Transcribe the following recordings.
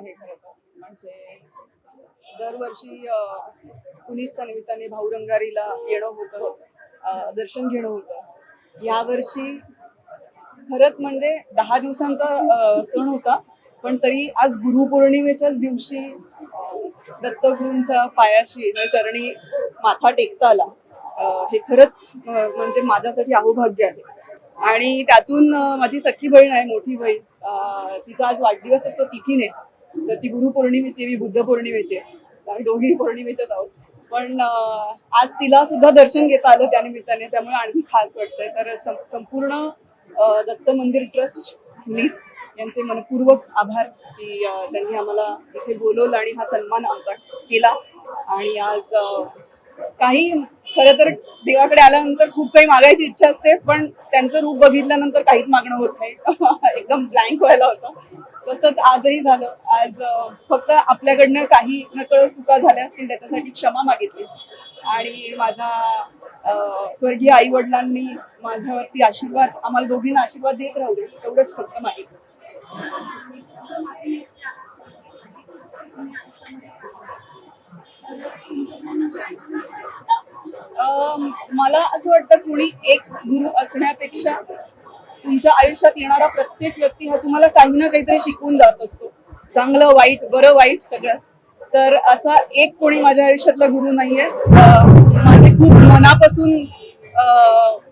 आहे खरं तर. म्हणजे दरवर्षी पुनीतच्या निमित्ताने भाऊ रंगारीला येणं होतं, दर्शन घेणं होतं. यावर्षी खरंच म्हणजे 10 दिवसांचा सण होता, पण तरी आज गुरुपौर्णिमेच्याच दिवशी दत्तगुरूंच्या पायाशी चरणी माथा टेकता आला. हे खरंच म्हणजे माझ्यासाठी अहोभाग्य आहे. आणि त्यातून माझी सख्खी बहीण आहे, मोठी बहीण, तिचा आज वाढदिवस असतो तिथीने. तर ती गुरुपौर्णिमेची, मी बुद्ध पौर्णिमेची आहे. आम्ही दोघी पौर्णिमेच्याच आहोत. पण आज तिला सुद्धा दर्शन घेता आलं त्यानिमित्ताने, त्यामुळे आणखी खास वाटतंय. तर संपूर्ण दत्त मंदिर ट्रस्ट पुनीत यांचे मनपूर्वक आभार की त्यांनी आम्हाला इथे बोलवलं आणि हा सन्मान आमचा केला. आणि आज काही खरं तर देवाकडे आल्यानंतर खूप काही मागायची इच्छा असते, पण त्यांचं रूप बघितल्यानंतर काहीच मागणं होत नाही. एकदम ब्लँक व्हायला होतं. तसंच आजही झालं. आज फक्त आपल्याकडनं काही नकळत चुका झाल्या असतील त्याच्यासाठी क्षमा मागितली आणि माझ्या स्वर्गीय आई वडिलांनी माझ्यावरती आशीर्वाद, आम्हाला दोघींना आशीर्वाद देत राहू दे, एवढंच फक्त मागितलं. मला असं वाटतं कुणी एक गुरु असण्यापेक्षा तुमच्या आयुष्यात येणारा प्रत्येक व्यक्ती हा तुम्हाला काही ना काहीतरी शिकवून जात असतो. चांगलं वाईट, बरं वाईट सगळंच. तर असा एक कोणी माझ्या आयुष्यातला गुरु नाहीये. माझे खूप मनापासून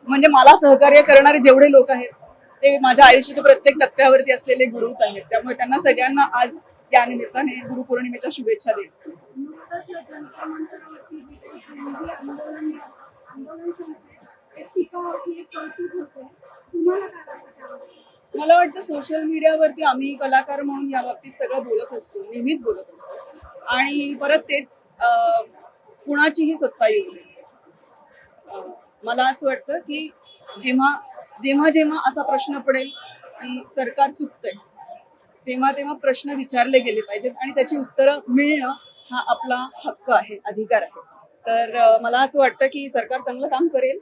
म्हणजे मला सहकार्य करणारे जेवढे लोक आहेत ते माझ्या आयुष्याच्या प्रत्येक टप्प्यावरती असलेले गुरुच आहेत. त्यामुळे त्यांना सगळ्यांना आज या निमित्ताने गुरुपौर्णिमेच्या शुभेच्छा देतो. मला वाटतं सोशल मीडियावरती आम्ही कलाकार म्हणून या बाबतीत सगळं बोलत असतो, नेहमीच बोलत असतो. आणि परत तेच कुणाचीही सत्ता येऊ नये. मला असं वाटतं की जेव्हा जेव्हा जेव्हा असा प्रश्न पडेल की सरकार चुकतंय, तेव्हा तेव्हा प्रश्न विचारले गेले पाहिजेत आणि त्याची उत्तरं मिळणं हा आपला हक्क आहे, अधिकार आहे. तर मला असं वाटतं की सरकार चांगलं काम करेल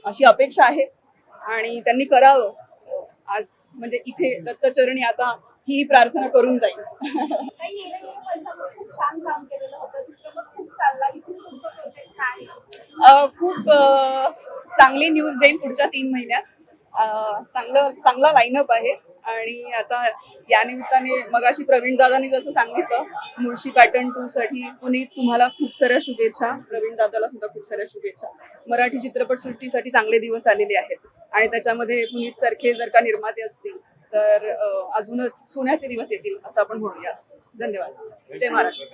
अशी अपेक्षा आहे आणि त्यांनी करावं. आज म्हणजे इथे दत्तचरणी आता ही प्रार्थना करून जाईल. खूप चांगली न्यूज देईन पुढच्या 3 महिन्यात. चांगला लाईनअप आहे आणि आता या निमित्ताने मगाशी प्रवीण दादांनी जसं सांगितलं, मुळशी पॅटर्न 2 साठी पुनीत तुम्हाला खूप साऱ्या शुभेच्छा, प्रवीण दादाला सुद्धा खूप साऱ्या शुभेच्छा. मराठी चित्रपटसृष्टीसाठी चांगले दिवस आलेले आहेत आणि त्याच्यामध्ये पुनीत सारखे जर का निर्माते असतील तर अजूनच सोन्याचे दिवस येतील असं आपण म्हणूयात. धन्यवाद. जय महाराष्ट्र.